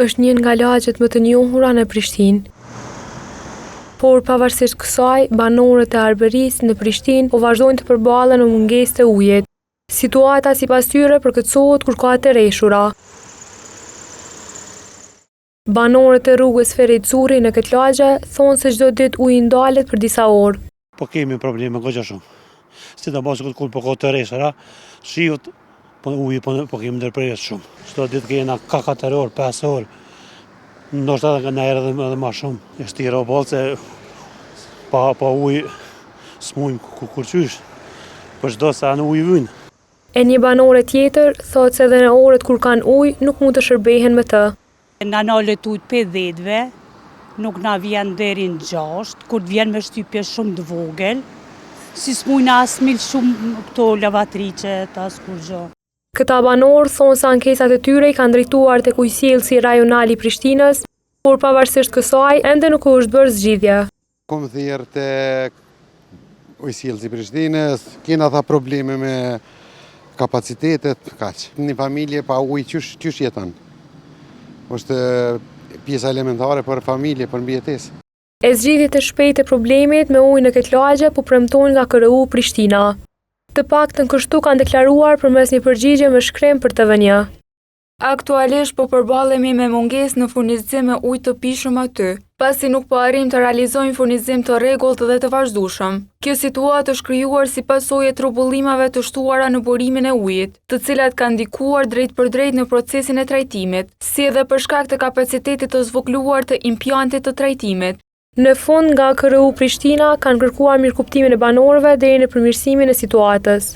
është një nga lagjet më të njohura në Prishtinë. Por pavarësisht kësaj, banorët e Arberisë në Prishtinë po vazhdojnë të përballen me mungesë të ujit. Situata sipas tyre përkeçohet kur ka të rreshura. Banorët e rrugës Ferit Xurri në këtë lagje thonë se çdo ditë uji ndalet për disa orë. Po kemi probleme goxha shumë. Sidomos kur po ka të rreshura, shiut uji po kemi ndërprerjes shumë. Çdo ditë kena ka 4 orë, 5 orë. Ndoshta edhe edhe më shumë. Është tira bolse pa ujë s'mujmë kurqysh. Për çdo sa në ujë vyn. E një banore tjetër thotë se edhe në orët kur kanë ujë nuk mund të shërbehen me të. Na nalet ujë 50-ve, nuk na vjen deri në 6, kur vjen me shtypje shumë të vogël, si s'mujna as mil shumë këto lavatriçet as kur gjë. Këta banorë thonë se ankesat e tyre i kanë drejtuar tek ujësjellsi rajonal i Prishtinës, por pavarësisht kësaj ende nuk është bërë zgjidhje. Kom thirrë tek ujësjellsi i Prishtinës, kena tha probleme me kapacitetet, kaq. Një familje pa ujë qysh jeton? Është pjesa elementare për familje, për mbijetesë. E zgjidhjet e shpejtë e problemit me ujë në këtë lagje po premtojnë nga KRU Prishtina. Të paktën kështu kanë deklaruar përmes një përgjigje me shkrim për TVN. Aktualisht po përballemi me mungesë në furnizim me ujë të pishëm aty, pasi nuk po arrim të realizojmë furnizim të rregullt dhe të vazhdueshëm. Kjo situatë është krijuar si pasojë e trumbullimave të shtuara në burimin e ujit, të cilat kanë ndikuar drejt për drejt në procesin e trajtimit, si edhe për shkak të kapacitetit të zvogëluar të impjantit të trajtimit. Në fund nga KRU Prishtina kanë kërkuar mirëkuptimin e banorëve deri në përmirësimin e situatës.